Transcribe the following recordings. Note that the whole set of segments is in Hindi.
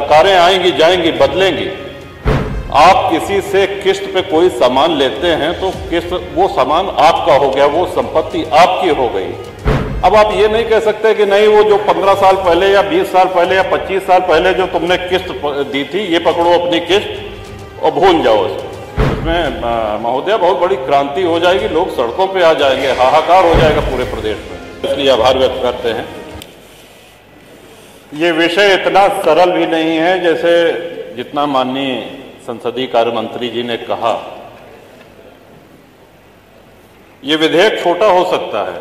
सरकारें आएंगी जाएंगी बदलेंगी। आप किसी से किस्त पे कोई सामान लेते हैं तो किस्त, वो सामान आपका हो गया, वो संपत्ति आपकी हो गई। अब आप ये नहीं कह सकते कि नहीं, वो जो 15 साल पहले या 20 साल पहले या 25 साल पहले जो तुमने किस्त दी थी, ये पकड़ो अपनी किस्त और भूल जाओ इसको। इसमें महोदय बहुत बड़ी क्रांति हो जाएगी, लोग सड़कों पे आ जाएंगे, हाहाकार हो जाएगा पूरे प्रदेश में। इसलिए आभार व्यक्त करते हैं। ये विषय इतना सरल भी नहीं है जैसे जितना माननीय संसदीय कार्य मंत्री जी ने कहा। ये विधेयक छोटा हो सकता है,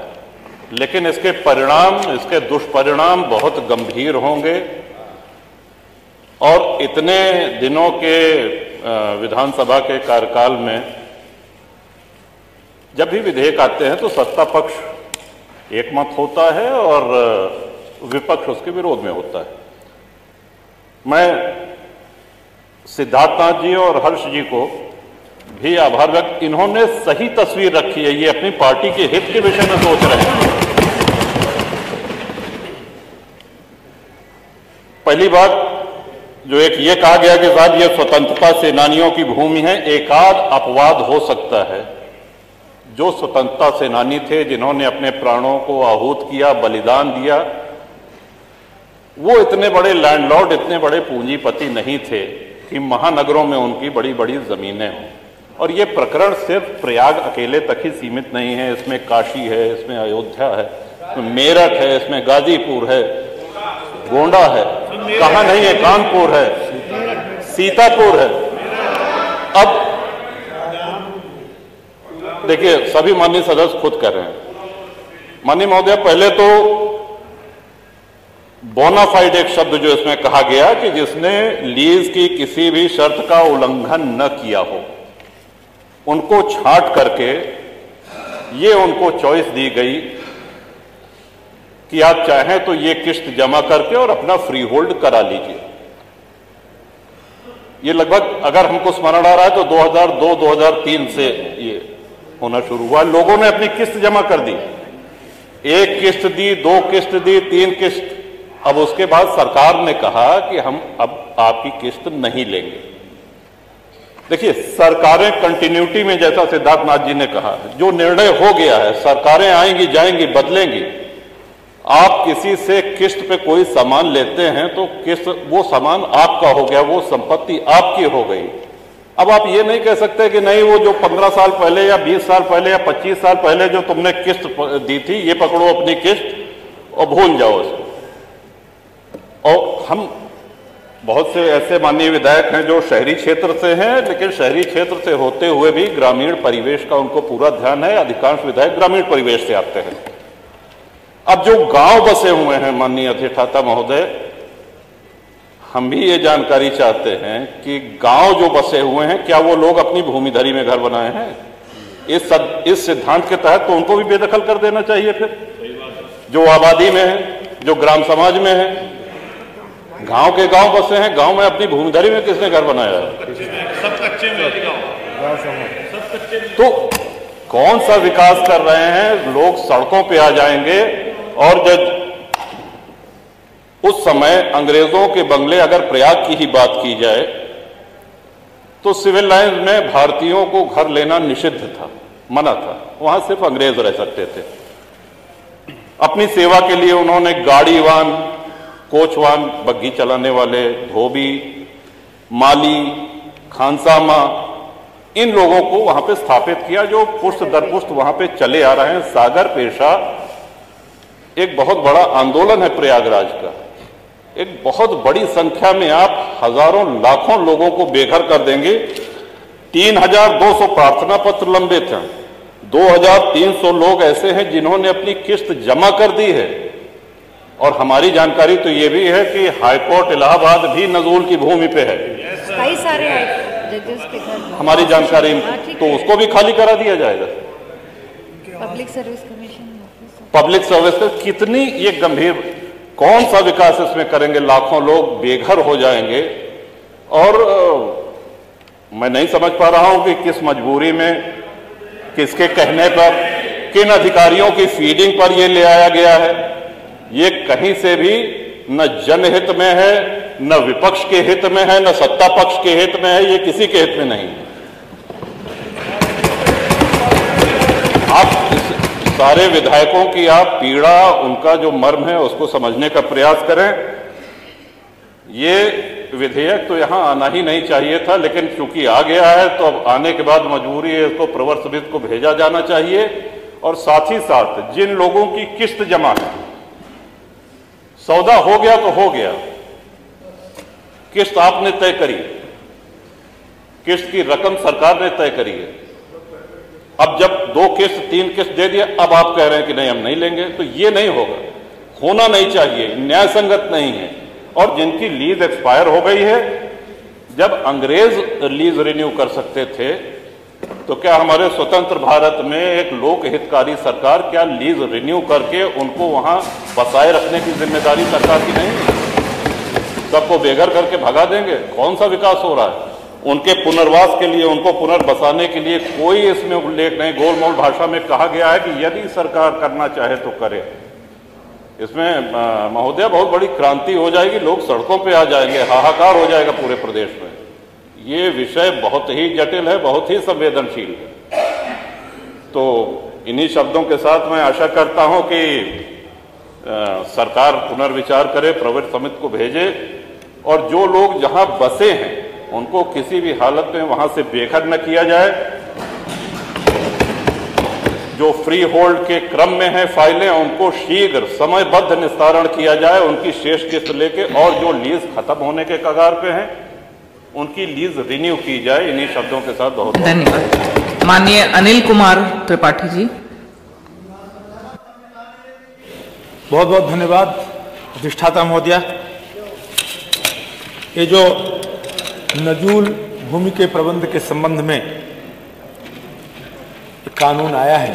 लेकिन इसके परिणाम, इसके दुष्परिणाम बहुत गंभीर होंगे। और इतने दिनों के विधानसभा के कार्यकाल में जब भी विधेयक आते हैं तो सत्ता पक्ष एकमत होता है और विपक्ष उसके विरोध में होता है। मैं सिद्धार्थनाथ जी और हर्ष जी को भी आभार व्यक्त, इन्होंने सही तस्वीर रखी है, ये अपनी पार्टी के हित के विषय में सोच रहे हैं। पहली बात जो एक ये कहा गया कि साहब ये स्वतंत्रता सेनानियों की भूमि है, एकाध अपवाद हो सकता है। जो स्वतंत्रता सेनानी थे, जिन्होंने अपने प्राणों को आहूत किया, बलिदान दिया, वो इतने बड़े लैंडलॉर्ड, इतने बड़े पूंजीपति नहीं थे कि महानगरों में उनकी बड़ी बड़ी जमीनें हों। और ये प्रकरण सिर्फ प्रयाग अकेले तक ही सीमित नहीं है, इसमें काशी है, इसमें अयोध्या है, इसमें मेरठ है, इसमें गाजीपुर है, गोंडा है, कहाँ नहीं है, कानपुर है, सीतापुर है। अब देखिए, सभी माननीय सदस्य खुद कर रहे हैं। माननीय महोदय, पहले तो बोनाफाइड एक शब्द जो इसमें कहा गया कि जिसने लीज की किसी भी शर्त का उल्लंघन न किया हो, उनको छांट करके ये उनको चॉइस दी गई कि आप चाहें तो ये किस्त जमा करके और अपना फ्री होल्ड करा लीजिए। ये लगभग, अगर हमको स्मरण आ रहा है तो 2002-2003 से ये होना शुरू हुआ। लोगों ने अपनी किस्त जमा कर दी, एक किस्त दी, 2 किस्त दी, 3 किस्त। अब उसके बाद सरकार ने कहा कि हम अब आपकी किस्त नहीं लेंगे। देखिए, सरकारें कंटिन्यूटी में, जैसा सिद्धार्थनाथ जी ने कहा, जो निर्णय हो गया है, सरकारें आएंगी जाएंगी बदलेंगी। आप किसी से किस्त पे कोई सामान लेते हैं तो किस्त, वो सामान आपका हो गया, वो संपत्ति आपकी हो गई। अब आप ये नहीं कह सकते कि नहीं, वो जो 15 साल पहले या 20 साल पहले या 25 साल पहले जो तुमने किस्त दी थी, ये पकड़ो अपनी किस्त और भूल जाओ इसको। और हम बहुत से ऐसे माननीय विधायक हैं जो शहरी क्षेत्र से हैं, लेकिन शहरी क्षेत्र से होते हुए भी ग्रामीण परिवेश का उनको पूरा ध्यान है। अधिकांश विधायक ग्रामीण परिवेश से आते हैं। अब जो गांव बसे हुए हैं, माननीय अधिष्ठाता महोदय, हम भी ये जानकारी चाहते हैं कि गांव जो बसे हुए हैं, क्या वो लोग अपनी भूमिधरी में घर बनाए हैं? इस सिद्धांत के तहत तो उनको भी बेदखल कर देना चाहिए। फिर जो आबादी में है, जो ग्राम समाज में है, गांव के गांव बसे हैं, गांव में अपनी भूमिधरी में किसने घर बनाया है? सब कच्चे में गांव। तो कौन सा विकास कर रहे हैं? लोग सड़कों पे आ जाएंगे। और जब उस समय अंग्रेजों के बंगले, अगर प्रयाग की ही बात की जाए, तो सिविल लाइंस में भारतीयों को घर लेना निषिद्ध था, मना था। वहां सिर्फ अंग्रेज रह सकते थे। अपनी सेवा के लिए उन्होंने गाड़ीवान, कोचवान, बग्घी चलाने वाले, धोबी, माली, खानसामा, इन लोगों को वहां पे स्थापित किया, जो पुष्ट दर पुष्ट वहां पे चले आ रहे हैं। सागर पेशा एक बहुत बड़ा आंदोलन है प्रयागराज का। एक बहुत बड़ी संख्या में आप हजारों लाखों लोगों को बेघर कर देंगे। 3200 प्रार्थना पत्र लंबित हैं। 2300 लोग ऐसे हैं जिन्होंने अपनी किस्त जमा कर दी है। और हमारी जानकारी तो ये भी है कि हाईकोर्ट इलाहाबाद भी नजूल की भूमि पे है। कई सारे जजेस के घर, हमारी जानकारी, तो उसको भी खाली करा दिया जाएगा। Public service commission, public service का कितनी ये गंभीर, कौन सा विकास इसमें करेंगे? लाखों लोग बेघर हो जाएंगे। और मैं नहीं समझ पा रहा हूं कि किस मजबूरी में, किसके कहने पर, किन अधिकारियों की फीडिंग पर यह ले आया गया है। ये कहीं से भी न जनहित में है, न विपक्ष के हित में है, न सत्ता पक्ष के हित में है, ये किसी के हित में नहीं है। आप सारे विधायकों की आप पीड़ा, उनका जो मर्म है उसको समझने का प्रयास करें। ये विधेयक तो यहां आना ही नहीं चाहिए था, लेकिन चूंकि आ गया है तो अब आने के बाद मजबूरी है, इसको प्रवर समिति को भेजा जाना चाहिए। और साथ ही साथ जिन लोगों की किस्त जमा है, सौदा हो गया तो हो गया, किस्त आपने तय करी, किस्त की रकम सरकार ने तय करी है। अब जब 2 किस्त 3 किस्त दे दिया, अब आप कह रहे हैं कि नहीं हम नहीं लेंगे, तो ये नहीं होगा, होना नहीं चाहिए, न्याय संगत नहीं है। और जिनकी लीज एक्सपायर हो गई है, जब अंग्रेज लीज रिन्यू कर सकते थे, तो क्या हमारे स्वतंत्र भारत में एक लोक हितकारी सरकार क्या लीज रिन्यू करके उनको वहां बसाए रखने की जिम्मेदारी सरकार की नहीं है? सबको बेघर करके भगा देंगे? कौन सा विकास हो रहा है? उनके पुनर्वास के लिए, उनको पुनर्बसाने के लिए कोई इसमें उल्लेख नहीं। गोलमोल भाषा में कहा गया है कि यदि सरकार करना चाहे तो करे। इसमें महोदया बहुत बड़ी क्रांति हो जाएगी, लोग सड़कों पे आ जाएंगे, हाहाकार हो जाएगा पूरे प्रदेश में। ये विषय बहुत ही जटिल है, बहुत ही संवेदनशील है। तो इन्हीं शब्दों के साथ मैं आशा करता हूं कि सरकार पुनर्विचार करे, प्रवर समिति को भेजे, और जो लोग जहां बसे हैं उनको किसी भी हालत में वहां से बेघर न किया जाए। जो फ्री होल्ड के क्रम में है फाइलें, उनको शीघ्र समयबद्ध निस्तारण किया जाए, उनकी शेष किस्त लेके, और जो लीज खत्म होने के कगार पे हैं उनकी लीज रिन्यू की जाए। इन्हीं शब्दों के साथ बहुत धन्यवाद। माननीय अनिल कुमार त्रिपाठी जी। बहुत बहुत धन्यवाद अधिष्ठाता महोदया। ये जो नजूल भूमि के प्रबंध के संबंध में कानून आया है,